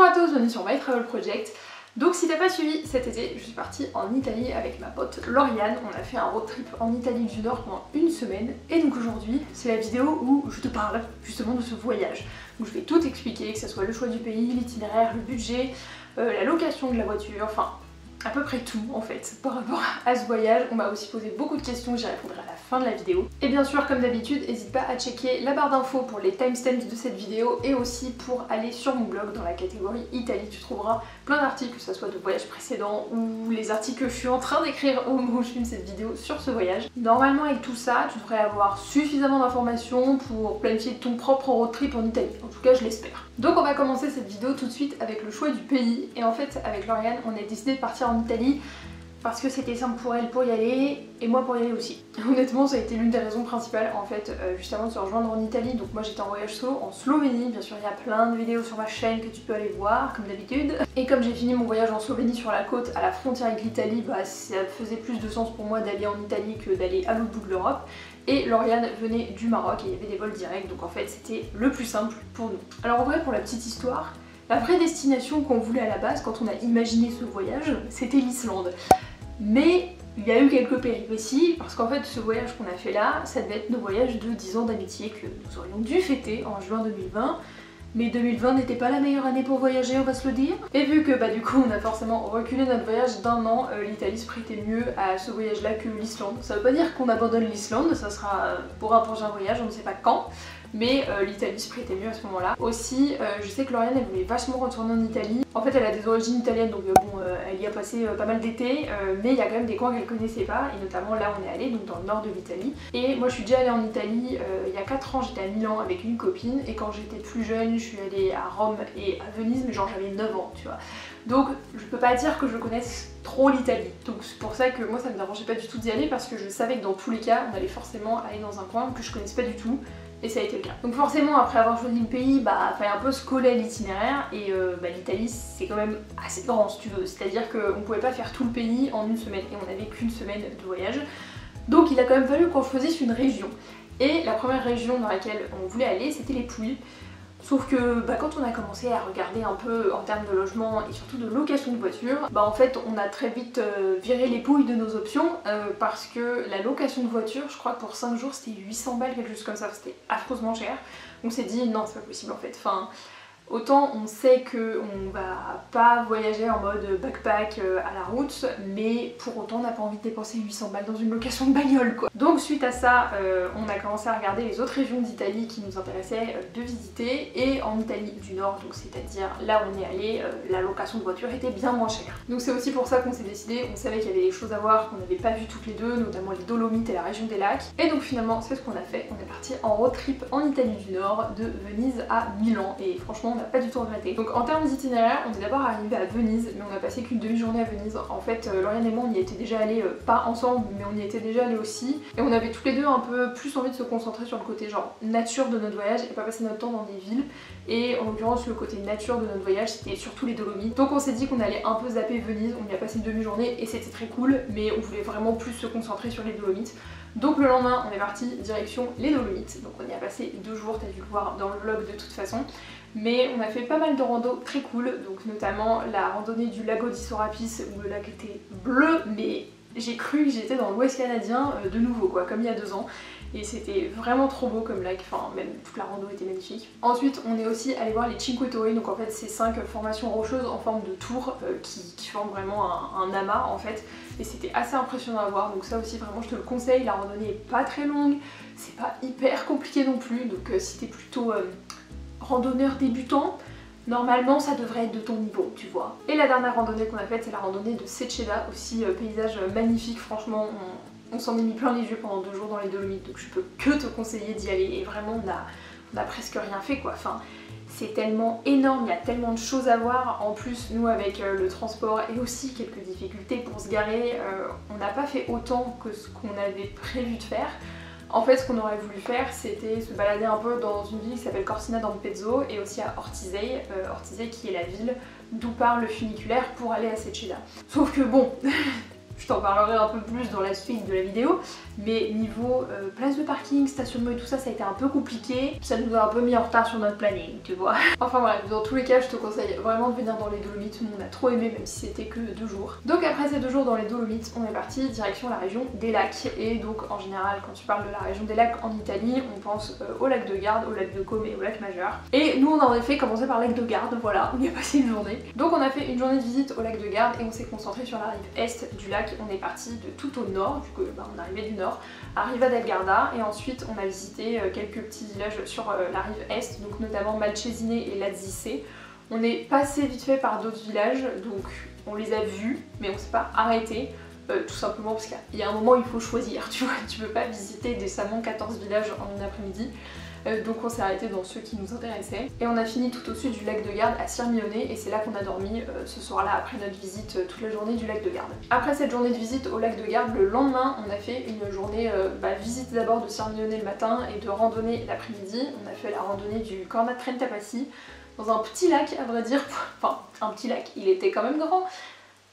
à tous, bienvenue sur My Travel Project. Donc si t'as pas suivi, cet été je suis partie en Italie avec ma pote Lauriane. On a fait un road trip en Italie du Nord pendant une semaine. Et donc aujourd'hui c'est la vidéo où je te parle justement de ce voyage. Où je vais tout expliquer, que ce soit le choix du pays, l'itinéraire, le budget, la location de la voiture, enfin à peu près tout en fait par rapport à ce voyage. On m'a aussi posé beaucoup de questions, j'y répondrai à la fin de la vidéo. Et bien sûr comme d'habitude, n'hésite pas à checker la barre d'infos pour les timestamps de cette vidéo et aussi pour aller sur mon blog dans la catégorie Italie. Tu trouveras plein d'articles, que ce soit de voyages précédents ou les articles que je suis en train d'écrire au moment où je filme cette vidéo sur ce voyage. Normalement avec tout ça, tu devrais avoir suffisamment d'informations pour planifier ton propre road trip en Italie. En tout cas je l'espère. Donc on va commencer cette vidéo tout de suite avec le choix du pays. Et en fait avec Lauriane on a décidé de partir en Italie parce que c'était simple pour elle pour y aller et moi pour y aller aussi. Honnêtement ça a été l'une des raisons principales en fait juste avant de se rejoindre en Italie. Donc moi j'étais en voyage solo en Slovénie, bien sûr il y a plein de vidéos sur ma chaîne que tu peux aller voir comme d'habitude. Et comme j'ai fini mon voyage en Slovénie sur la côte à la frontière avec l'Italie, bah ça faisait plus de sens pour moi d'aller en Italie que d'aller à l'autre bout de l'Europe. Et Lauriane venait du Maroc et il y avait des vols directs, donc en fait c'était le plus simple pour nous. Alors en vrai pour la petite histoire, la vraie destination qu'on voulait à la base quand on a imaginé ce voyage, c'était l'Islande. Mais il y a eu quelques péripéties parce qu'en fait ce voyage qu'on a fait là, ça devait être nos voyages de 10 ans d'amitié que nous aurions dû fêter en juin 2020. Mais 2020 n'était pas la meilleure année pour voyager, on va se le dire. Et vu que bah du coup on a forcément reculé notre voyage d'un an, l'Italie se prêtait mieux à ce voyage là que l'Islande. Ça veut pas dire qu'on abandonne l'Islande, ça sera pour un prochain voyage, on ne sait pas quand. Mais l'Italie se prêtait mieux à ce moment-là. Aussi, je sais que Lauriane elle voulait vachement retourner en Italie. En fait elle a des origines italiennes donc bon, elle y a passé pas mal d'été, mais il y a quand même des coins qu'elle connaissait pas, et notamment là on est allé, donc dans le nord de l'Italie. Et moi je suis déjà allée en Italie il y a 4 ans, j'étais à Milan avec une copine, et quand j'étais plus jeune je suis allée à Rome et à Venise, mais genre j'avais 9 ans, tu vois. Donc je peux pas dire que je connaisse trop l'Italie. Donc c'est pour ça que moi ça me dérangeait pas du tout d'y aller, parce que je savais que dans tous les cas on allait forcément aller dans un coin que je connaisse pas du tout. Et ça a été le cas. Donc forcément après avoir choisi le pays, bah fallait un peu se coller à l'itinéraire, et bah, l'Italie c'est quand même assez grand si tu veux, c'est à dire qu'on pouvait pas faire tout le pays en une semaine et on avait qu'une semaine de voyage. Donc il a quand même fallu qu'on choisisse une région. Et la première région dans laquelle on voulait aller c'était les Pouilles. Sauf que bah, quand on a commencé à regarder un peu en termes de logement et surtout de location de voiture, bah en fait on a très vite viré les pouilles de nos options, parce que la location de voiture, je crois que pour 5 jours c'était 800 balles, quelque chose comme ça, c'était affreusement cher. On s'est dit non c'est pas possible en fait, enfin autant on sait qu'on va pas voyager en mode backpack à la route, mais pour autant on n'a pas envie de dépenser 800 balles dans une location de bagnole quoi. Donc suite à ça, on a commencé à regarder les autres régions d'Italie qui nous intéressaient de visiter, et en Italie du Nord, donc c'est-à-dire là où on est allé, la location de voiture était bien moins chère. Donc c'est aussi pour ça qu'on s'est décidé, on savait qu'il y avait des choses à voir qu'on n'avait pas vu toutes les deux, notamment les Dolomites et la région des lacs. Et donc finalement c'est ce qu'on a fait, on est parti en road trip en Italie du Nord, de Venise à Milan, et franchement on n'a pas du tout regretté. Donc en termes d'itinéraire, on est d'abord arrivé à Venise, mais on a passé qu'une demi-journée à Venise. En fait, Lauriane et moi on y était déjà allés, pas ensemble, mais on y était déjà allés aussi. Et on avait tous les deux un peu plus envie de se concentrer sur le côté genre nature de notre voyage et pas passer notre temps dans des villes. Et en l'occurrence le côté nature de notre voyage c'était surtout les Dolomites. Donc on s'est dit qu'on allait un peu zapper Venise, on y a passé une demi-journée et c'était très cool, mais on voulait vraiment plus se concentrer sur les Dolomites. Donc le lendemain on est parti direction les Dolomites, donc on y a passé 2 jours, t'as dû le voir dans le vlog de toute façon. Mais on a fait pas mal de randos très cool, donc notamment la randonnée du lago di Sorapis où le lac était bleu, mais j'ai cru que j'étais dans l'Ouest canadien de nouveau quoi, comme il y a 2 ans. Et c'était vraiment trop beau comme lac, enfin même toute la rando était magnifique. Ensuite on est aussi allé voir les Cinque Torri, donc en fait c'est 5 formations rocheuses en forme de tour qui forment vraiment un amas en fait. Et c'était assez impressionnant à voir, donc ça aussi vraiment je te le conseille, la randonnée est pas très longue, c'est pas hyper compliqué non plus, donc si t'es plutôt randonneur débutant, normalement ça devrait être de ton niveau, tu vois. Et la dernière randonnée qu'on a faite c'est la randonnée de Seceda, aussi paysage magnifique, franchement on s'en est mis plein les yeux pendant 2 jours dans les Dolomites, donc je peux que te conseiller d'y aller, et vraiment on a presque rien fait quoi, enfin c'est tellement énorme, il y a tellement de choses à voir. En plus nous avec le transport et aussi quelques difficultés pour se garer, on n'a pas fait autant que ce qu'on avait prévu de faire. En fait ce qu'on aurait voulu faire c'était se balader un peu dans une ville qui s'appelle Cortina d'Ampezzo, et aussi à Ortisei, Ortisei qui est la ville d'où part le funiculaire pour aller à Seceda. Sauf que bon, Je t'en parlerai un peu plus dans la suite de la vidéo, mais niveau place de parking, stationnement et tout ça, ça a été un peu compliqué. Ça nous a un peu mis en retard sur notre planning, tu vois. Enfin bref, dans tous les cas, je te conseille vraiment de venir dans les Dolomites. Nous, on a trop aimé, même si c'était que 2 jours. Donc après ces 2 jours dans les Dolomites, on est parti direction la région des lacs. Et donc en général, quand tu parles de la région des lacs en Italie, on pense au lac de Garde, au lac de Côme et au lac Majeur. Et nous, on a en effet commencé par le lac de Garde, voilà, on y a passé une journée. Donc on a fait une journée de visite au lac de Garde et on s'est concentré sur la rive est du lac. On est parti de tout au nord, du coup on arrivait du nord, à Riva del Garda, et ensuite on a visité quelques petits villages sur la rive est, donc notamment Malcesine et Lazzise. On est passé vite fait par d'autres villages, donc on les a vus, mais on s'est pas arrêté. Tout simplement parce qu'il y a un moment où il faut choisir, tu vois, tu peux pas visiter décemment 14 villages en une après-midi. Donc on s'est arrêté dans ceux qui nous intéressaient. Et on a fini tout au sud du lac de Garde à Sirmione, et c'est là qu'on a dormi ce soir-là après notre visite toute la journée du lac de Garde. Après cette journée de visite au lac de Garde, le lendemain on a fait une journée visite d'abord de Sirmione le matin et de randonnée l'après-midi. On a fait la randonnée du Corna Trentapassi dans un petit lac à vrai dire, enfin un petit lac, il était quand même grand,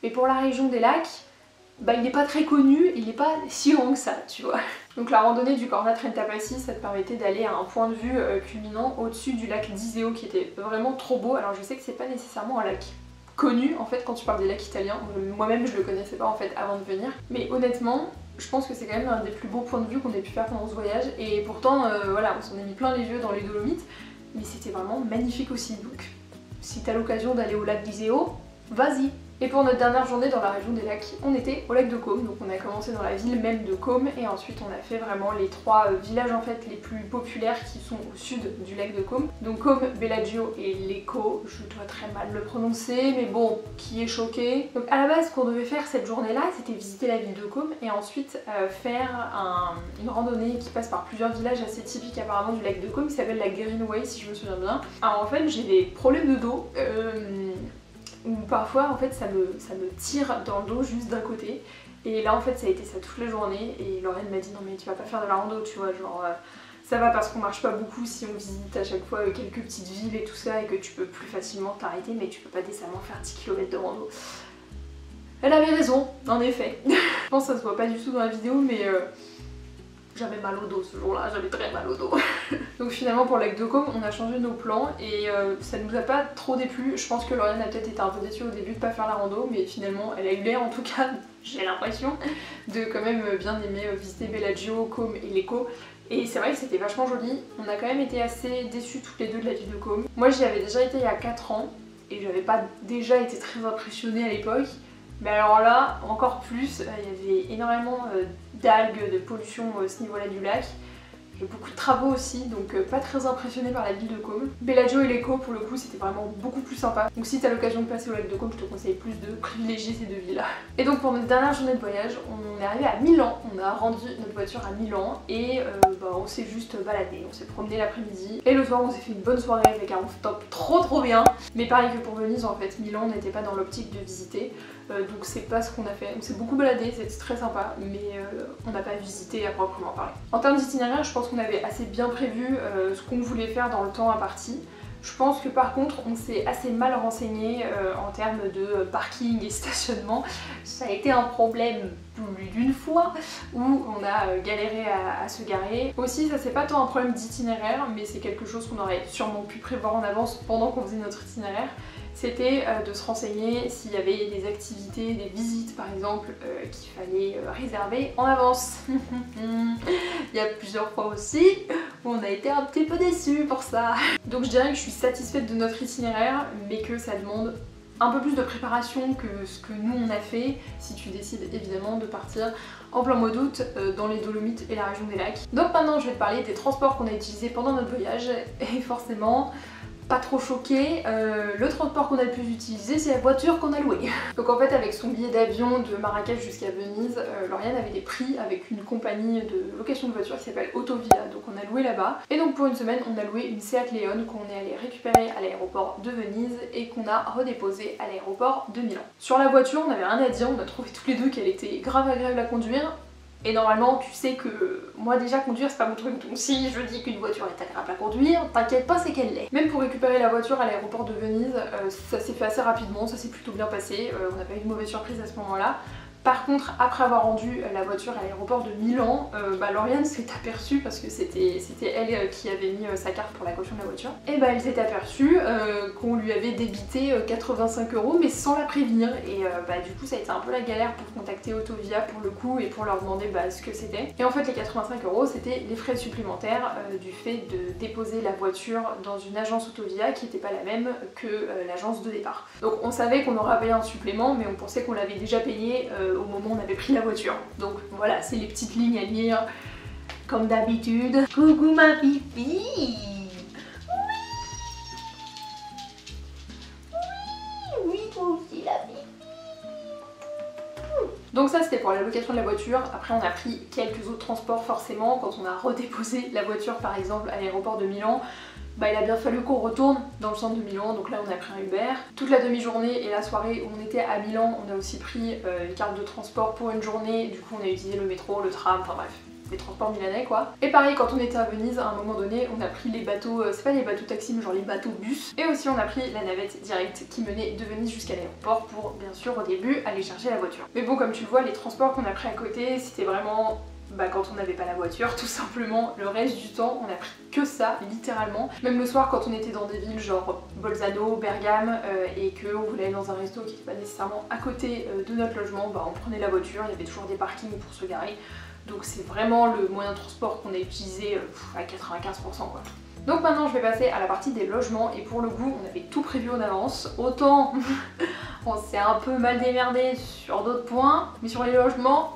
mais pour la région des lacs, il n'est pas très connu, il n'est pas si grand que ça, tu vois. Donc la randonnée du Corna Trentapassi, ça te permettait d'aller à un point de vue culminant au-dessus du lac d'Iseo qui était vraiment trop beau. Alors je sais que c'est pas nécessairement un lac connu en fait quand tu parles des lacs italiens, moi-même je le connaissais pas en fait avant de venir, mais honnêtement je pense que c'est quand même un des plus beaux points de vue qu'on ait pu faire pendant ce voyage, et pourtant voilà, on s'en est mis plein les yeux dans les Dolomites, mais c'était vraiment magnifique aussi. Donc si t'as l'occasion d'aller au lac d'Iseo, vas-y. Et pour notre dernière journée dans la région des lacs, on était au lac de Côme, donc on a commencé dans la ville même de Côme, et ensuite on a fait vraiment les 3 villages en fait les plus populaires qui sont au sud du lac de Côme. Donc Côme, Bellagio et Lecco, je dois très mal le prononcer, mais bon, qui est choqué. Donc à la base, ce qu'on devait faire cette journée-là, c'était visiter la ville de Côme et ensuite faire une randonnée qui passe par plusieurs villages assez typiques apparemment du lac de Côme, qui s'appelle la Greenway si je me souviens bien. Alors en fait, j'ai des problèmes de dos. Où parfois en fait ça me tire dans le dos juste d'un côté, et là en fait ça a été ça toute la journée, et Lauriane m'a dit non mais tu vas pas faire de la rando, tu vois, genre ça va parce qu'on marche pas beaucoup si on visite à chaque fois quelques petites villes et tout ça, et que tu peux plus facilement t'arrêter, mais tu peux pas décemment faire 10 km de rando. Elle avait raison, en effet. Je pense que ça se voit pas du tout dans la vidéo, mais j'avais mal au dos ce jour-là, j'avais très mal au dos. Donc finalement pour le lac de Côme, on a changé nos plans et ça nous a pas trop déplu. Je pense que Lauriane a peut-être été un peu déçue au début de pas faire la rando, mais finalement elle a eu l'air, en tout cas j'ai l'impression, de quand même bien aimer visiter Bellagio, Côme et Lecco. Et c'est vrai que c'était vachement joli. On a quand même été assez déçus toutes les deux de la ville de Côme. Moi j'y avais déjà été il y a 4 ans et j'avais pas déjà été très impressionnée à l'époque. Mais alors là, encore plus, il y avait énormément d'algues, de pollution à ce niveau-là du lac. Il y a beaucoup de travaux aussi, donc pas très impressionnée par la ville de Côme. Bellagio et Lecco, pour le coup, c'était vraiment beaucoup plus sympa. Donc si t'as l'occasion de passer au lac de Côme, je te conseille plus de privilégier ces 2 villes-là. Et donc pour notre dernière journée de voyage, on est arrivé à Milan. On a rendu notre voiture à Milan et on s'est juste baladé. On s'est promené l'après-midi. Et le soir, on s'est fait une bonne soirée avec un rooftop trop bien. Mais pareil que pour Venise, en fait, Milan n'était pas dans l'optique de visiter. Donc c'est pas ce qu'on a fait. On s'est beaucoup baladé, c'était très sympa, mais on n'a pas visité à proprement parler. En termes d'itinéraire, je pense qu'on avait assez bien prévu ce qu'on voulait faire dans le temps imparti. Je pense que par contre on s'est assez mal renseigné en termes de parking et stationnement. Ça a été un problème plus d'une fois où on a galéré à se garer. Aussi ça c'est pas tant un problème d'itinéraire, mais c'est quelque chose qu'on aurait sûrement pu prévoir en avance pendant qu'on faisait notre itinéraire. C'était de se renseigner s'il y avait des activités, des visites par exemple qu'il fallait réserver en avance. Il y a plusieurs fois aussi où on a été un petit peu déçus pour ça. Donc je dirais que je suis satisfaite de notre itinéraire, mais que ça demande un peu plus de préparation que ce que nous on a fait si tu décides évidemment de partir en plein mois d'août dans les Dolomites et la région des lacs. Donc maintenant je vais te parler des transports qu'on a utilisés pendant notre voyage, et forcément pas trop choqué, le transport qu'on a le plus utilisé c'est la voiture qu'on a louée. Donc en fait avec son billet d'avion de Marrakech jusqu'à Venise, Lauriane avait des prix avec une compagnie de location de voiture qui s'appelle Autovia, donc on a loué là-bas. Et donc pour une semaine on a loué une Seat Leon qu'on est allé récupérer à l'aéroport de Venise et qu'on a redéposé à l'aéroport de Milan. Sur la voiture on n'avait rien à dire, on a trouvé toutes les deux qu'elle était grave agréable à conduire. Et normalement tu sais que moi déjà conduire c'est pas mon truc, donc si je dis qu'une voiture est agréable à conduire, t'inquiète pas, c'est qu'elle l'est. Même pour récupérer la voiture à l'aéroport de Venise, ça s'est fait assez rapidement, ça s'est plutôt bien passé, on n'a pas eu de mauvaise surprise à ce moment-là. Par contre, après avoir rendu la voiture à l'aéroport de Milan, Lauriane s'est aperçue, parce que c'était elle qui avait mis sa carte pour la caution de la voiture, et elle s'est aperçue qu'on lui avait débité 85 € mais sans la prévenir, et du coup ça a été un peu la galère pour contacter Autovia pour le coup et pour leur demander ce que c'était. Et en fait les 85 € c'était les frais supplémentaires du fait de déposer la voiture dans une agence Autovia qui n'était pas la même que l'agence de départ. Donc on savait qu'on aurait payé un supplément, mais on pensait qu'on l'avait déjà payé au moment où on avait pris la voiture. Donc voilà, c'est les petites lignes à lire comme d'habitude. Coucou ma pipi. Oui, toi aussi la pipi. Donc ça c'était pour la location de la voiture. Après on a pris quelques autres transports forcément. Quand on a redéposé la voiture par exemple à l'aéroport de Milan, il a bien fallu qu'on retourne dans le centre de Milan, donc là on a pris un Uber. Toute la demi-journée et la soirée où on était à Milan, on a aussi pris une carte de transport pour une journée, du coup on a utilisé le métro, le tram, enfin bref, les transports milanais quoi. Et pareil quand on était à Venise, à un moment donné, on a pris les bateaux, c'est pas les bateaux taxi mais genre les bateaux bus. Et aussi on a pris la navette directe qui menait de Venise jusqu'à l'aéroport pour bien sûr au début aller chercher la voiture. Mais bon comme tu le vois, les transports qu'on a pris à côté, c'était vraiment... quand on n'avait pas la voiture, tout simplement, le reste du temps on a pris que ça, littéralement. Même le soir quand on était dans des villes genre Bolzano, Bergame et qu'on voulait aller dans un resto qui n'était pas nécessairement à côté de notre logement, on prenait la voiture, il y avait toujours des parkings pour se garer. Donc c'est vraiment le moyen de transport qu'on a utilisé à 95% quoi. Donc maintenant je vais passer à la partie des logements et pour le coup on avait tout prévu en avance. Autant on s'est un peu mal démerdé sur d'autres points, mais sur les logements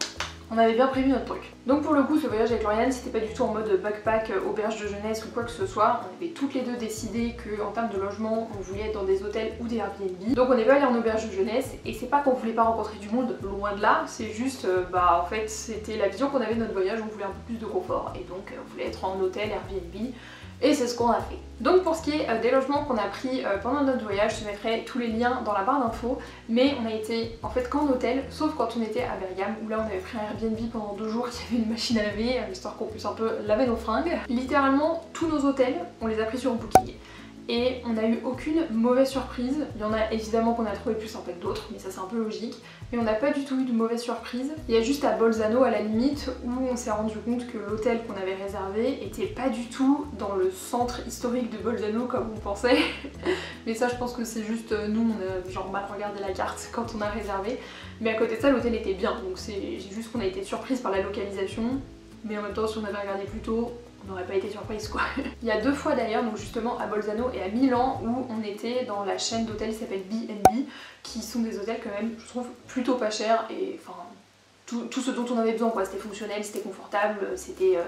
on avait bien prévu notre truc. Donc pour le coup ce voyage avec Lauriane c'était pas du tout en mode backpack, auberge de jeunesse ou quoi que ce soit. On avait toutes les deux décidé qu'en termes de logement on voulait être dans des hôtels ou des Airbnb. Donc on n'est pas allé en auberge de jeunesse et c'est pas qu'on voulait pas rencontrer du monde, loin de là. C'est juste en fait c'était la vision qu'on avait de notre voyage, on voulait un peu plus de confort et donc on voulait être en hôtel, Airbnb. Et c'est ce qu'on a fait. Donc pour ce qui est des logements qu'on a pris pendant notre voyage, je te mettrai tous les liens dans la barre d'infos. Mais on a été en fait qu'en hôtel, sauf quand on était à Bergame, où là on avait pris un Airbnb pendant 2 jours qui avait une machine à laver, histoire qu'on puisse un peu laver nos fringues. Littéralement tous nos hôtels, on les a pris sur Booking. Et on n'a eu aucune mauvaise surprise. Il y en a évidemment qu'on a trouvé plus sympa que d'autres, mais ça c'est un peu logique. Mais on n'a pas du tout eu de mauvaise surprise. Il y a juste à Bolzano à la limite où on s'est rendu compte que l'hôtel qu'on avait réservé était pas du tout dans le centre historique de Bolzano comme on pensait. Mais ça je pense que c'est juste nous on a genre mal regardé la carte quand on a réservé. Mais à côté de ça l'hôtel était bien, donc c'est juste qu'on a été surprise par la localisation. Mais en même temps si on avait regardé plus tôt, on n'aurait pas été surprise quoi. Il y a 2 fois d'ailleurs, donc justement à Bolzano et à Milan, où on était dans la chaîne d'hôtels qui s'appelle B&B, qui sont des hôtels quand même, je trouve, plutôt pas chers et enfin tout ce dont on avait besoin quoi. C'était fonctionnel, c'était confortable, c'était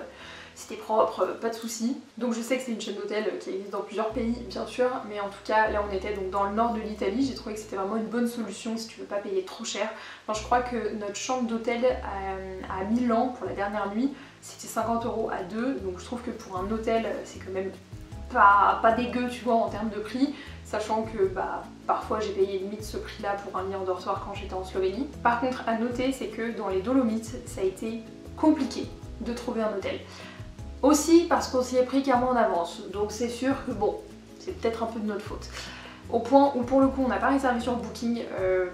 propre, pas de soucis. Donc je sais que c'est une chaîne d'hôtels qui existe dans plusieurs pays bien sûr, mais en tout cas là on était donc dans le nord de l'Italie, j'ai trouvé que c'était vraiment une bonne solution si tu veux pas payer trop cher. Enfin, je crois que notre chambre d'hôtel à Milan pour la dernière nuit c'était 50 € à 2, donc je trouve que pour un hôtel c'est quand même pas dégueu tu vois en termes de prix, sachant que parfois j'ai payé limite ce prix là pour un lit en dortoir quand j'étais en Slovénie. Par contre à noter c'est que dans les Dolomites ça a été compliqué de trouver un hôtel. Aussi parce qu'on s'y est pris carrément en avance, donc c'est sûr que bon, c'est peut-être un peu de notre faute. Au point où pour le coup on n'a pas réservé sur Booking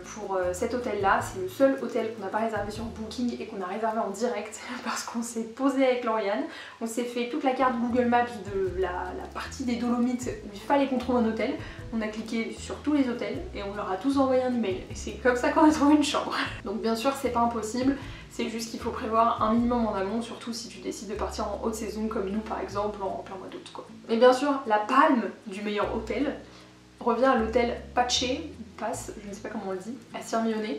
pour cet hôtel là, c'est le seul hôtel qu'on n'a pas réservé sur Booking et qu'on a réservé en direct parce qu'on s'est posé avec Lauriane, on s'est fait toute la carte Google Maps de la partie des Dolomites où il fallait qu'on trouve un hôtel, on a cliqué sur tous les hôtels et on leur a tous envoyé un email et c'est comme ça qu'on a trouvé une chambre. Donc bien sûr c'est pas impossible, c'est juste qu'il faut prévoir un minimum en amont, surtout si tu décides de partir en haute saison comme nous par exemple en plein mois d'août quoi. Et bien sûr la palme du meilleur hôtel revient à l'hôtel Pace, je ne sais pas comment on le dit, à Sirmione,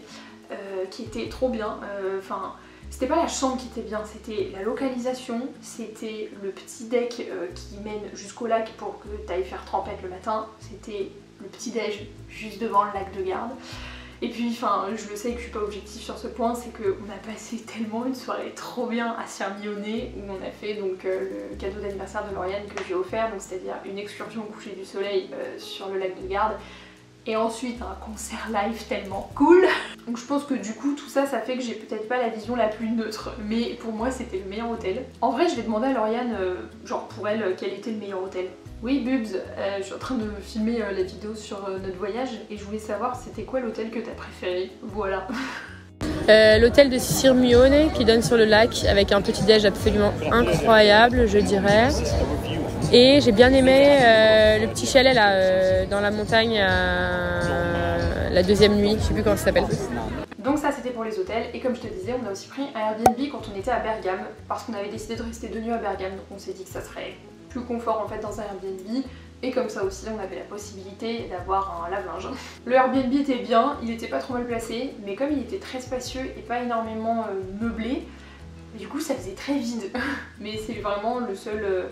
qui était trop bien. Enfin, c'était pas la chambre qui était bien, c'était la localisation, c'était le petit deck qui mène jusqu'au lac pour que tu ailles faire trempette le matin, c'était le petit déj juste devant le lac de Garde. Et puis, enfin, je le sais que je suis pas objective sur ce point, c'est qu'on a passé tellement une soirée trop bien à Sirmione où on a fait donc le cadeau d'anniversaire de Lauriane que j'ai offert, donc c'est-à-dire une excursion au coucher du soleil sur le lac de Garde. Et ensuite un concert live tellement cool. Donc je pense que du coup tout ça, ça fait que j'ai peut-être pas la vision la plus neutre, mais pour moi c'était le meilleur hôtel. En vrai je vais demander à Lauriane, genre pour elle, quel était le meilleur hôtel. Oui Bubs, je suis en train de filmer la vidéo sur notre voyage et je voulais savoir c'était quoi l'hôtel que t'as préféré, voilà. L'hôtel de Sirmione qui donne sur le lac avec un petit déj absolument incroyable, je dirais. Et j'ai bien aimé le petit chalet là dans la montagne la deuxième nuit, je sais plus comment ça s'appelle. Donc ça c'était pour les hôtels, et comme je te disais, on a aussi pris un Airbnb quand on était à Bergame, parce qu'on avait décidé de rester 2 nuits à Bergame, donc on s'est dit que ça serait plus confort en fait dans un Airbnb, et comme ça aussi on avait la possibilité d'avoir un lave-linge. Le Airbnb était bien, il était pas trop mal placé, mais comme il était très spacieux et pas énormément meublé, du coup ça faisait très vide. Mais c'est vraiment le seul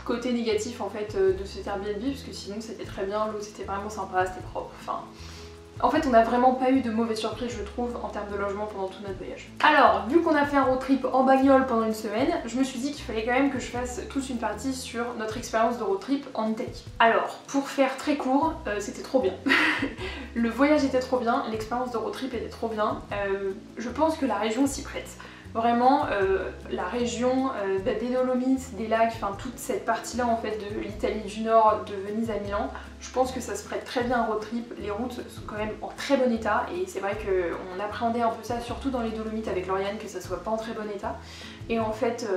côté négatif en fait de cet Airbnb, parce que sinon c'était très bien, l'eau c'était vraiment sympa, c'était propre, enfin... En fait on n'a vraiment pas eu de mauvaises surprises je trouve en termes de logement pendant tout notre voyage. Alors vu qu'on a fait un road trip en bagnole pendant une semaine, je me suis dit qu'il fallait quand même que je fasse toute une partie sur notre expérience de road trip en Italie. Alors pour faire très court, c'était trop bien. Le voyage était trop bien, l'expérience de road trip était trop bien. Je pense que la région s'y prête. Vraiment, la région des Dolomites, des lacs, enfin toute cette partie-là en fait de l'Italie du Nord, de Venise à Milan, je pense que ça se prête très bien à un road trip. Les routes sont quand même en très bon état et c'est vrai qu'on appréhendait un peu ça, surtout dans les Dolomites avec Lauriane, que ça soit pas en très bon état. Et en fait,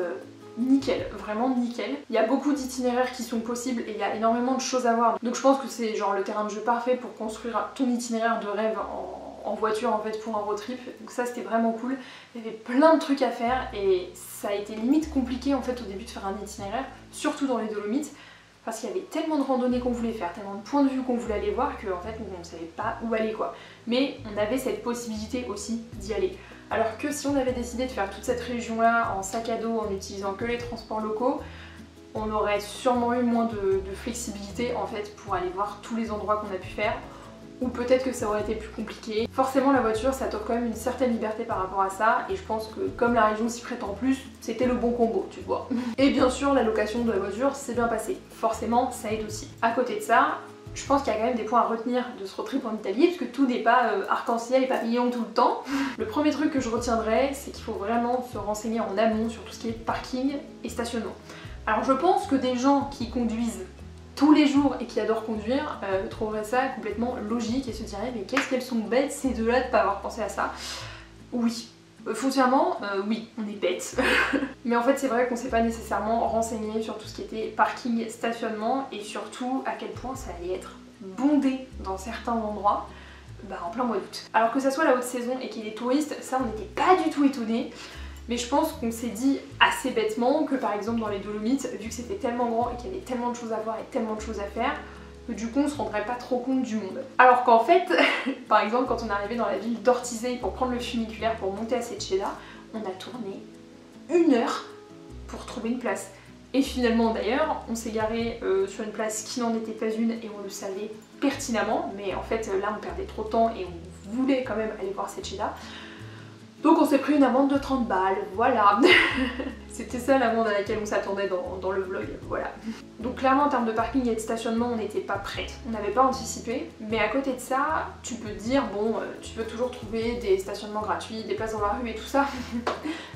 nickel, vraiment nickel. Il y a beaucoup d'itinéraires qui sont possibles et il y a énormément de choses à voir. Donc je pense que c'est genre le terrain de jeu parfait pour construire ton itinéraire de rêve en voiture en fait pour un road trip, donc ça c'était vraiment cool. Il y avait plein de trucs à faire et ça a été limite compliqué en fait au début de faire un itinéraire, surtout dans les Dolomites, parce qu'il y avait tellement de randonnées qu'on voulait faire, tellement de points de vue qu'on voulait aller voir que en fait on ne savait pas où aller quoi. Mais on avait cette possibilité aussi d'y aller. Alors que si on avait décidé de faire toute cette région là en sac à dos en utilisant que les transports locaux, on aurait sûrement eu moins de flexibilité en fait pour aller voir tous les endroits qu'on a pu faire. Ou peut-être que ça aurait été plus compliqué. Forcément la voiture ça t'offre quand même une certaine liberté par rapport à ça, et je pense que comme la région s'y prête en plus, c'était le bon combo, tu vois. Et bien sûr la location de la voiture s'est bien passée, forcément ça aide aussi. À côté de ça, je pense qu'il y a quand même des points à retenir de ce road trip en Italie, parce que tout n'est pas arc-en-ciel et papillon tout le temps. Le premier truc que je retiendrai, c'est qu'il faut vraiment se renseigner en amont sur tout ce qui est parking et stationnement. Alors je pense que des gens qui conduisent tous les jours et qui adorent conduire trouveraient ça complètement logique et se diraient mais qu'est-ce qu'elles sont bêtes ces deux-là de pas avoir pensé à ça. Oui, foncièrement, oui, on est bêtes. Mais en fait c'est vrai qu'on s'est pas nécessairement renseigné sur tout ce qui était parking, stationnement et surtout à quel point ça allait être bondé dans certains endroits en plein mois d'août. Alors que ça soit la haute saison et qu'il y ait des touristes, ça on n'était pas du tout étonnés. Mais je pense qu'on s'est dit assez bêtement que par exemple dans les Dolomites, vu que c'était tellement grand et qu'il y avait tellement de choses à voir et tellement de choses à faire, que du coup on se rendrait pas trop compte du monde. Alors qu'en fait, par exemple quand on est arrivé dans la ville d'Ortisei pour prendre le funiculaire pour monter à Seceda, on a tourné 1 heure pour trouver une place. Et finalement d'ailleurs, on s'est garé sur une place qui n'en était pas une et on le savait pertinemment, mais en fait là on perdait trop de temps et on voulait quand même aller voir Seceda. Donc on s'est pris une amende de 30 balles, voilà. C'était ça l'amende à laquelle on s'attendait dans le vlog, voilà. Donc clairement en termes de parking et de stationnement on n'était pas prêtes, on n'avait pas anticipé. Mais à côté de ça, tu peux te dire bon, tu peux toujours trouver des stationnements gratuits, des places dans la rue et tout ça.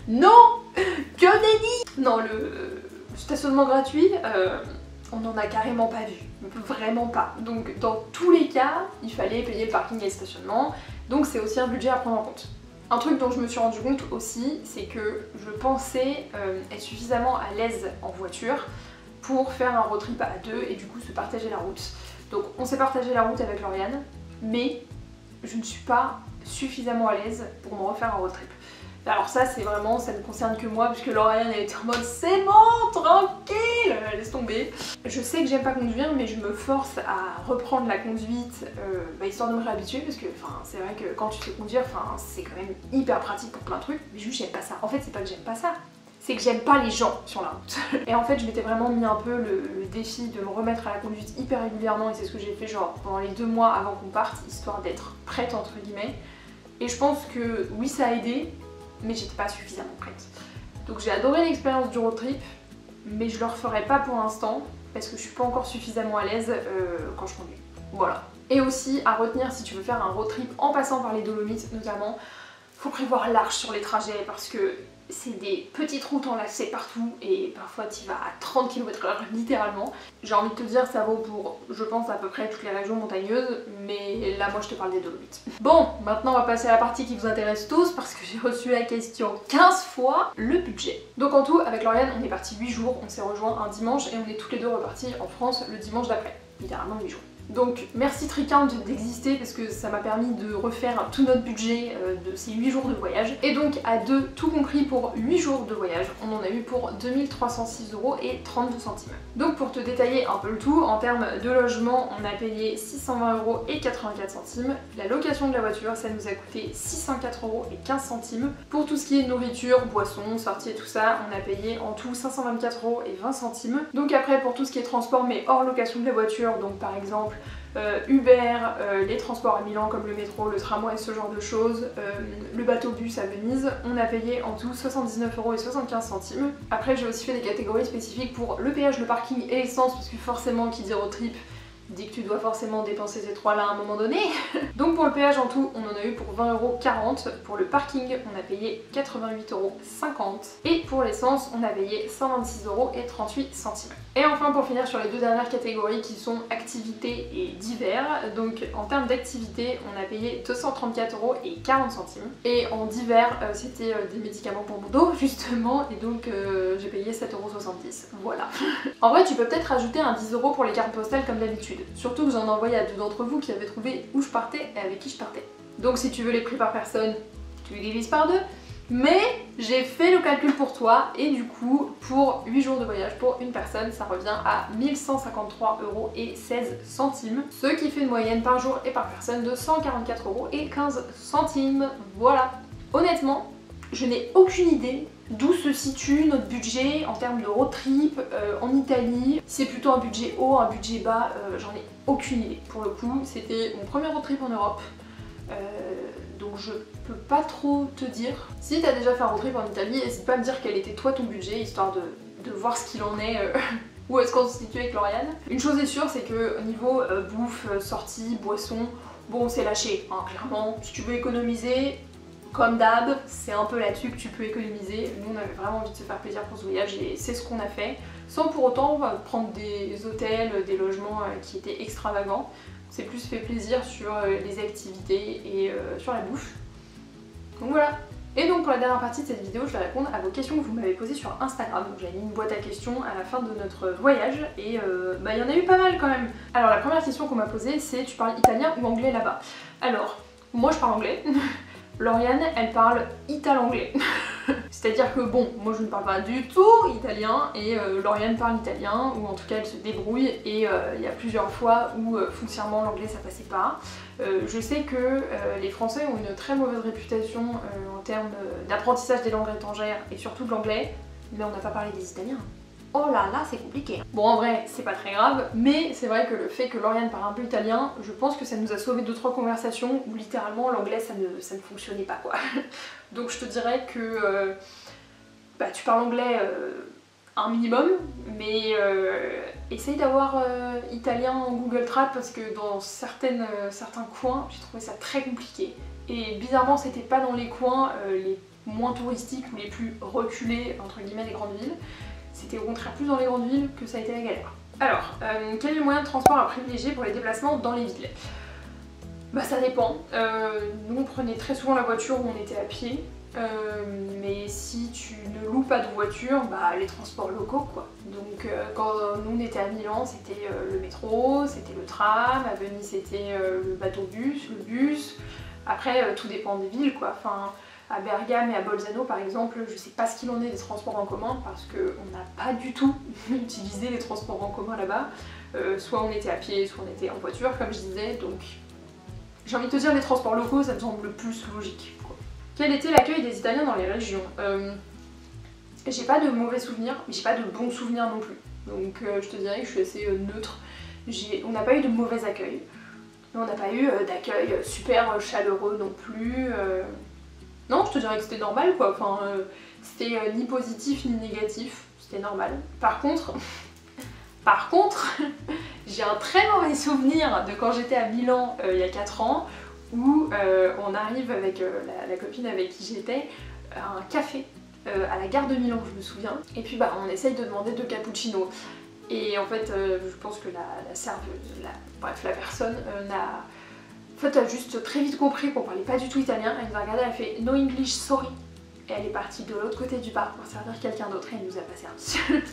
Non, que nenni. Non, le stationnement gratuit, on n'en a carrément pas vu, vraiment pas. Donc dans tous les cas, il fallait payer le parking et le stationnement, donc c'est aussi un budget à prendre en compte. Un truc dont je me suis rendu compte aussi, c'est que je pensais être suffisamment à l'aise en voiture pour faire un road trip à 2 et du coup se partager la route. Donc on s'est partagé la route avec Lauriane, mais je ne suis pas suffisamment à l'aise pour me refaire un road trip. Alors ça c'est vraiment, ça ne concerne que moi, puisque Lauriane elle était en mode c'est bon, tranquille, laisse tomber. Je sais que j'aime pas conduire, mais je me force à reprendre la conduite histoire de me réhabituer, parce que c'est vrai que quand tu sais conduire, c'est quand même hyper pratique pour plein de trucs, mais juste j'aime pas ça. En fait c'est pas que j'aime pas ça, c'est que j'aime pas les gens sur la route. Et en fait je m'étais vraiment mis un peu le défi de me remettre à la conduite hyper régulièrement, et c'est ce que j'ai fait genre pendant les 2 mois avant qu'on parte, histoire d'être prête entre guillemets. Et je pense que oui ça a aidé, mais j'étais pas suffisamment prête. Donc j'ai adoré l'expérience du road trip, mais je le referai pas pour l'instant parce que je suis pas encore suffisamment à l'aise quand je conduis. Voilà. Et aussi à retenir, si tu veux faire un road trip en passant par les Dolomites notamment, faut prévoir large sur les trajets, parce que c'est des petites routes enlacées partout et parfois tu vas à 30 km/h littéralement. J'ai envie de te dire ça vaut pour, je pense, à peu près toutes les régions montagneuses, mais là moi je te parle des Dolomites. Bon, maintenant on va passer à la partie qui vous intéresse tous parce que j'ai reçu la question 15 fois, le budget. Donc en tout, avec Lauriane, on est parti 8 jours, on s'est rejoint un dimanche et on est toutes les deux repartis en France le dimanche d'après, littéralement 8 jours. Donc merci Tricount d'exister parce que ça m'a permis de refaire tout notre budget de ces 8 jours de voyage. Et donc à deux, tout compris pour 8 jours de voyage, on en a eu pour 2306,32 €. Donc pour te détailler un peu le tout, en termes de logement, on a payé 620,84 €. La location de la voiture, ça nous a coûté 604,15 €. Pour tout ce qui est nourriture, boissons, sorties et tout ça, on a payé en tout 524,20 €. Donc après pour tout ce qui est transport mais hors location de la voiture, donc par exemple Uber, les transports à Milan comme le métro, le tramway, ce genre de choses, le bateau-bus à Venise, on a payé en tout 79,75 €. Après j'ai aussi fait des catégories spécifiques pour le péage, le parking et l'essence parce que forcément qui dit road trip dit que tu dois forcément dépenser ces trois là à un moment donné. Donc pour le péage en tout on en a eu pour 20,40 €, pour le parking on a payé 88,50 € et pour l'essence on a payé 126,38 €. Et enfin pour finir sur les deux dernières catégories qui sont activités et divers, donc en termes d'activités on a payé 234,40 € et en divers c'était des médicaments pour mon dos justement et donc j'ai payé 7,70 €, voilà. En vrai tu peux peut-être rajouter un 10 € pour les cartes postales comme d'habitude, surtout que j'en ai envoyé à deux d'entre vous qui avaient trouvé où je partais et avec qui je partais. Donc si tu veux les prix par personne, tu les divises par deux. Mais j'ai fait le calcul pour toi et du coup pour 8 jours de voyage pour une personne ça revient à 1153,16 €, ce qui fait une moyenne par jour et par personne de 144,15 €. Voilà. Honnêtement, je n'ai aucune idée d'où se situe notre budget en termes de road trip en Italie. C'est plutôt un budget haut, un budget bas, j'en ai aucune idée. Pour le coup, c'était mon premier road trip en Europe. Donc je peux pas trop te dire. Si t'as déjà fait un road trip en Italie, n'hésite pas à me dire quel était toi ton budget, histoire de voir ce qu'il en est, où est-ce qu'on se situe avec Lauriane. Une chose est sûre, c'est que au niveau bouffe, sortie, boisson, bon c'est lâché, hein, clairement. Si tu veux économiser, comme d'hab, c'est un peu là-dessus que tu peux économiser. Nous on avait vraiment envie de se faire plaisir pour ce voyage et c'est ce qu'on a fait. Sans pour autant prendre des hôtels, des logements qui étaient extravagants. C'est plus fait plaisir sur les activités et sur la bouffe. Donc voilà. Et donc pour la dernière partie de cette vidéo, je vais répondre à vos questions que vous m'avez posées sur Instagram. Donc j'avais mis une boîte à questions à la fin de notre voyage et il y en a eu pas mal quand même. Alors la première question qu'on m'a posée c'est tu parles italien ou anglais là-bas? Alors moi je parle anglais. Lauriane elle parle ital-anglais. C'est-à-dire que bon, moi je ne parle pas du tout italien et Lauriane parle italien, ou en tout cas elle se débrouille et il y a plusieurs fois où foncièrement l'anglais ça passait pas. Je sais que les Français ont une très mauvaise réputation en termes d'apprentissage des langues étrangères et surtout de l'anglais, mais on n'a pas parlé des Italiens. Oh là là, c'est compliqué. Bon en vrai, c'est pas très grave, mais c'est vrai que le fait que Lauriane parle un peu italien, je pense que ça nous a sauvé 2-3 conversations où littéralement l'anglais ça ne fonctionnait pas quoi. Donc je te dirais que tu parles anglais un minimum, mais essaye d'avoir italien en Google Trad parce que dans certains coins, j'ai trouvé ça très compliqué. Et bizarrement, c'était pas dans les coins les moins touristiques ou les plus reculés entre guillemets des grandes villes. C'était au contraire plus dans les grandes villes que ça a été la galère. Alors, quel est le moyen de transport à privilégier pour les déplacements dans les villes? Bah ça dépend. Nous on prenait très souvent la voiture où on était à pied. Mais si tu ne loues pas de voiture, bah les transports locaux quoi. Donc quand nous on était à Milan, c'était le métro, c'était le tram, à Venise c'était le bateau-bus, le bus. Après tout dépend des villes quoi. Enfin, à Bergame et à Bolzano par exemple, je sais pas ce qu'il en est des transports en commun parce qu'on n'a pas du tout utilisé les transports en commun là-bas. Soit on était à pied, soit on était en voiture comme je disais, donc j'ai envie de te dire les transports locaux ça me semble le plus logique quoi. Quel était l'accueil des Italiens dans les régions? J'ai pas de mauvais souvenirs, mais j'ai pas de bons souvenirs non plus. Donc je te dirais que je suis assez neutre. On n'a pas eu de mauvais accueil. Mais on n'a pas eu d'accueil super chaleureux non plus. Non, je te dirais que c'était normal quoi. Enfin, c'était ni positif ni négatif. C'était normal. Par contre, j'ai un très mauvais souvenir de quand j'étais à Milan il y a 4 ans. Où on arrive avec la copine avec qui j'étais à un café à la gare de Milan, je me souviens. Et puis bah on essaye de demander 2 cappuccinos. Et en fait je pense que la serveuse, la personne a juste très vite compris qu'on parlait pas du tout italien. Elle nous a regardé, elle a fait no English sorry. Et elle est partie de l'autre côté du bar pour servir quelqu'un d'autre et elle nous a pas servi.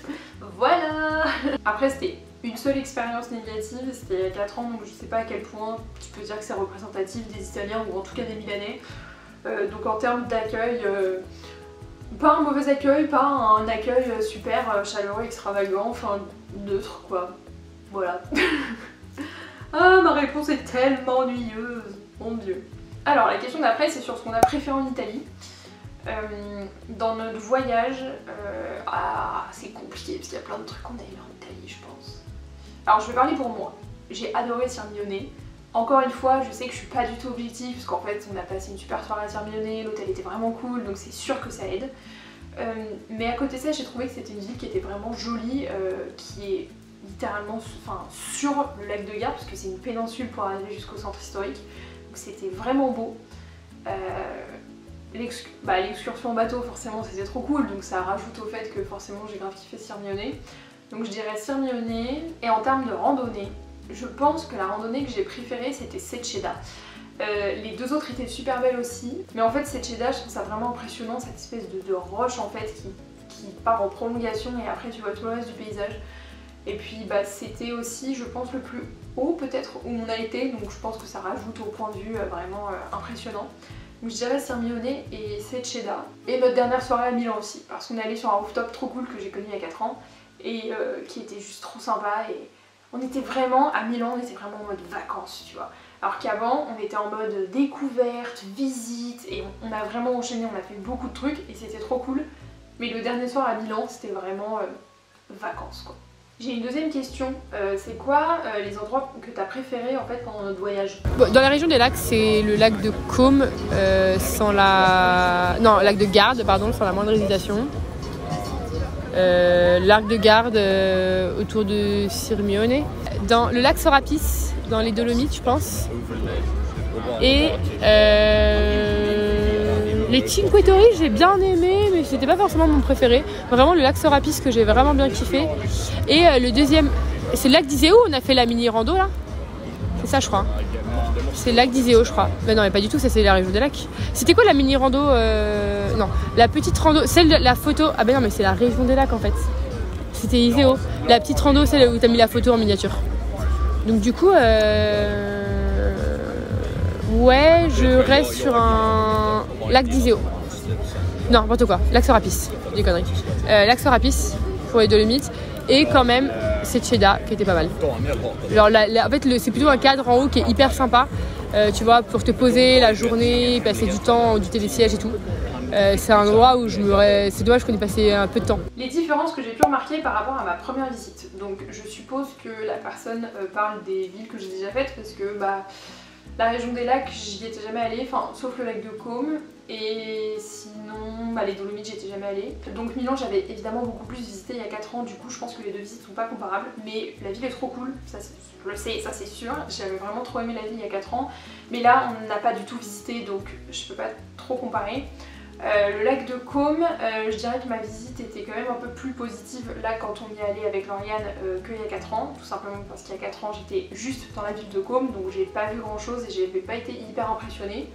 Voilà. Après c'était une seule expérience négative, c'était il y a 4 ans, donc je sais pas à quel point tu peux dire que c'est représentatif des Italiens ou en tout cas des Milanais. Donc en termes d'accueil, pas un mauvais accueil, pas un accueil super chaleureux, extravagant, enfin neutre quoi. Voilà. Ah, ma réponse est tellement ennuyeuse, mon dieu. Alors la question d'après c'est sur ce qu'on a préféré en Italie. Dans notre voyage, c'est compliqué parce qu'il y a plein de trucs qu'on a eu en Italie je pense. Alors je vais parler pour moi, j'ai adoré Sirmione. Encore une fois, je sais que je suis pas du tout objective parce qu'en fait on a passé une super soirée à Sirmione, l'hôtel était vraiment cool donc c'est sûr que ça aide. Mais à côté de ça j'ai trouvé que c'était une ville qui était vraiment jolie, qui est littéralement sur le lac de Garde parce que c'est une péninsule pour arriver jusqu'au centre historique. Donc c'était vraiment beau. L'excursion en bateau forcément c'était trop cool donc ça rajoute au fait que forcément j'ai grave kiffé Sirmione. Donc je dirais Sirmione. Et en termes de randonnée, je pense que la randonnée que j'ai préférée c'était Seceda. Les 2 autres étaient super belles aussi, mais en fait Seceda je trouve ça vraiment impressionnant, cette espèce de roche en fait qui part en prolongation et après tu vois tout le reste du paysage. Et puis bah, c'était aussi je pense le plus haut peut-être où on a été, donc je pense que ça rajoute au point de vue vraiment impressionnant. Donc je dirais Sirmione et Seceda. Et notre dernière soirée à Milan aussi, parce qu'on est allé sur un rooftop trop cool que j'ai connu il y a 4 ans et qui était juste trop sympa. Et on était vraiment à Milan, on était vraiment en mode vacances, tu vois. Alors qu'avant on était en mode découverte, visite et on a vraiment enchaîné, on a fait beaucoup de trucs et c'était trop cool. Mais le dernier soir à Milan c'était vraiment vacances quoi. J'ai une deuxième question, c'est quoi les endroits que tu as préférés en fait pendant notre voyage? Dans la région des lacs, c'est le lac de Côme, lac de Garde, pardon, sans la moindre hésitation. L'arc de Garde autour de Sirmione. Dans le lac Sorapis, dans les Dolomites, je pense. Et les Cinque Torri, j'ai bien aimé, mais c'était pas forcément mon préféré. Vraiment le lac Sorapis que j'ai vraiment bien kiffé. Et le deuxième, c'est le lac d'Iseo, on a fait la mini rando là. C'est ça je crois. C'est le lac d'Iseo je crois. Mais non mais pas du tout, ça c'est la région des lacs. C'était quoi la mini rando Non, la petite rando, celle de la photo. Ah ben non mais c'est la région des lacs en fait. C'était Iseo. La petite rando, celle où t'as mis la photo en miniature. Donc du coup, ouais, je reste sur un lac d'Iseo. Non, n'importe quoi, lac Sorapis, des conneries. Lac Sorapis pour les Dolomites et quand même Seceda qui était pas mal. Alors en fait c'est plutôt un cadre en haut qui est hyper sympa, tu vois, pour te poser la journée, passer du temps, du des sièges et tout. C'est un endroit où c'est dommage qu'on ait passé un peu de temps. Les différences que j'ai pu remarquer par rapport à ma première visite. Donc je suppose que la personne parle des villes que j'ai déjà faites parce que bah la région des lacs j'y étais jamais allée, enfin sauf le lac de Côme et sinon les Dolomites j'y étais jamais allée. Donc Milan j'avais évidemment beaucoup plus visité il y a 4 ans, du coup je pense que les 2 visites sont pas comparables mais la ville est trop cool, ça je le sais, ça c'est sûr. J'avais vraiment trop aimé la ville il y a 4 ans mais là on n'a pas du tout visité donc je peux pas trop comparer. Le lac de Côme, je dirais que ma visite était quand même un peu plus positive là quand on y est allé avec Lauriane qu'il y a 4 ans, tout simplement parce qu'il y a 4 ans j'étais juste dans la ville de Côme donc j'ai pas vu grand chose et j'avais pas été hyper impressionnée.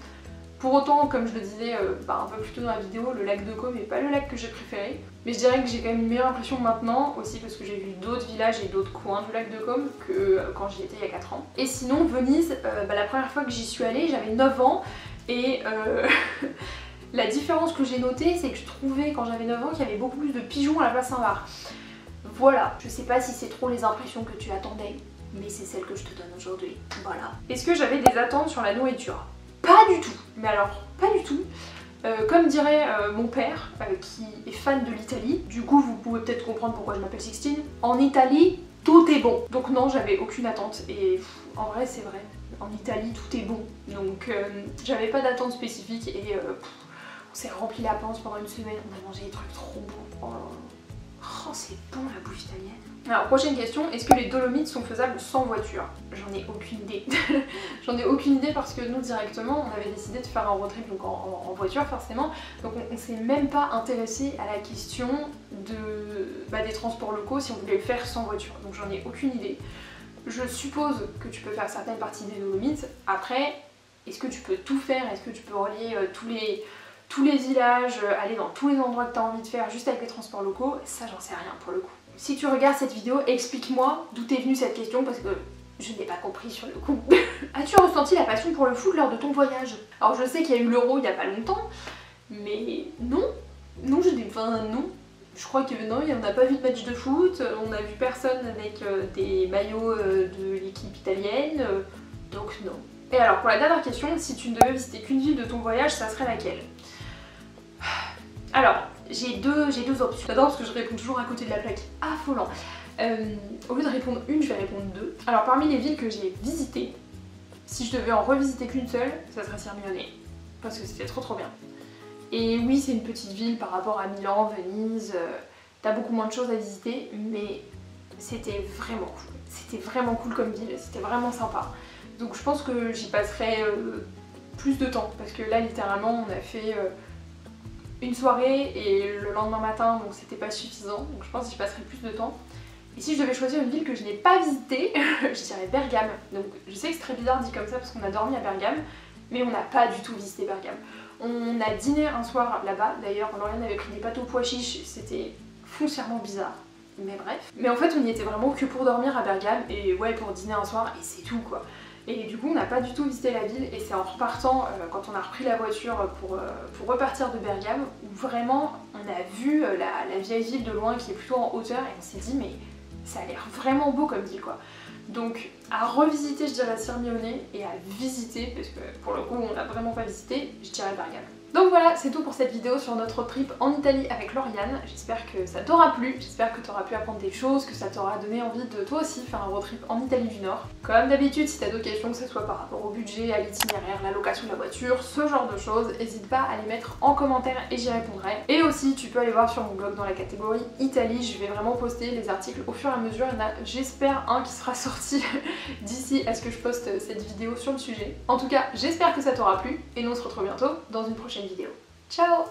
Pour autant, comme je le disais un peu plus tôt dans la vidéo, le lac de Côme n'est pas le lac que j'ai préféré, mais je dirais que j'ai quand même une meilleure impression maintenant aussi parce que j'ai vu d'autres villages et d'autres coins du lac de Côme que quand j'y étais il y a 4 ans. Et sinon Venise, la première fois que j'y suis allée j'avais 9 ans et la différence que j'ai notée, c'est que je trouvais quand j'avais 9 ans qu'il y avait beaucoup plus de pigeons à la place Saint-Var. Voilà, je sais pas si c'est trop les impressions que tu attendais, mais c'est celle que je te donne aujourd'hui. Voilà. Est-ce que j'avais des attentes sur la nourriture? Pas du tout. Mais alors, pas du tout. Comme dirait mon père, qui est fan de l'Italie, du coup vous pouvez peut-être comprendre pourquoi je m'appelle Sixtine, en Italie, tout est bon. Donc non, j'avais aucune attente et en vrai c'est vrai. En Italie, tout est bon. Donc j'avais pas d'attente spécifique et on s'est rempli la panse pendant une semaine, on a mangé des trucs trop bons. Oh, c'est bon la bouffe italienne. Alors prochaine question, est-ce que les Dolomites sont faisables sans voiture? J'en ai aucune idée. J'en ai aucune idée parce que nous directement on avait décidé de faire un road trip donc en voiture forcément. Donc on s'est même pas intéressé à la question des transports locaux si on voulait le faire sans voiture. Donc j'en ai aucune idée. Je suppose que tu peux faire certaines parties des Dolomites. Après, est-ce que tu peux tout faire? Est-ce que tu peux relier tous les villages, aller dans tous les endroits que tu as envie de faire juste avec les transports locaux? Ça j'en sais rien pour le coup. Si tu regardes cette vidéo, explique-moi d'où t'es venue cette question parce que je n'ai pas compris sur le coup. As-tu ressenti la passion pour le foot lors de ton voyage? Alors je sais qu'il y a eu l'Euro il n'y a pas longtemps, mais non. Non, non. Je crois que non, on n'a pas vu de match de foot, on n'a vu personne avec des maillots de l'équipe italienne, donc non. Et alors pour la dernière question, si tu ne devais visiter qu'une ville de ton voyage, ça serait laquelle? Alors, j'ai deux options. J'adore parce que je réponds toujours à côté de la plaque. Affolant. Au lieu de répondre une, je vais répondre deux. Alors parmi les villes que j'ai visitées, si je devais en revisiter qu'une seule, ça serait Sirmione. Parce que c'était trop bien. Et oui, c'est une petite ville par rapport à Milan, Venise. T'as beaucoup moins de choses à visiter, mais c'était vraiment cool. C'était vraiment cool comme ville, c'était vraiment sympa. Donc je pense que j'y passerai plus de temps. Parce que là, littéralement, on a fait une soirée et le lendemain matin, donc c'était pas suffisant. Donc je pense que j'y passerai plus de temps. Et si je devais choisir une ville que je n'ai pas visitée, je dirais Bergame. Donc je sais que c'est très bizarre dit comme ça parce qu'on a dormi à Bergame, mais on n'a pas du tout visité Bergame. On a dîné un soir là-bas, d'ailleurs Lauriane avait pris des pâtes aux pois chiches, c'était foncièrement bizarre, mais bref. Mais en fait on y était vraiment que pour dormir à Bergame et ouais pour dîner un soir et c'est tout quoi. Et du coup on n'a pas du tout visité la ville et c'est en repartant, quand on a repris la voiture pour repartir de Bergame, où vraiment on a vu la vieille ville de loin qui est plutôt en hauteur et on s'est dit mais ça a l'air vraiment beau comme ville quoi. Donc à revisiter je dirais Sirmione et à visiter, parce que pour le coup on l'a vraiment pas visité, je dirais Bergame. Donc voilà, c'est tout pour cette vidéo sur notre trip en Italie avec Lauriane. J'espère que ça t'aura plu, j'espère que tu auras pu apprendre des choses, que ça t'aura donné envie de toi aussi faire un road trip en Italie du Nord. Comme d'habitude, si t'as d'autres questions, que ce soit par rapport au budget, à l'itinéraire, la location de la voiture, ce genre de choses, n'hésite pas à les mettre en commentaire et j'y répondrai. Et aussi, tu peux aller voir sur mon blog dans la catégorie Italie, je vais vraiment poster les articles au fur et à mesure. Il y en a, j'espère, un qui sera sorti d'ici à ce que je poste cette vidéo sur le sujet. En tout cas, j'espère que ça t'aura plu et nous on se retrouve bientôt dans une prochaine vidéo. Ciao!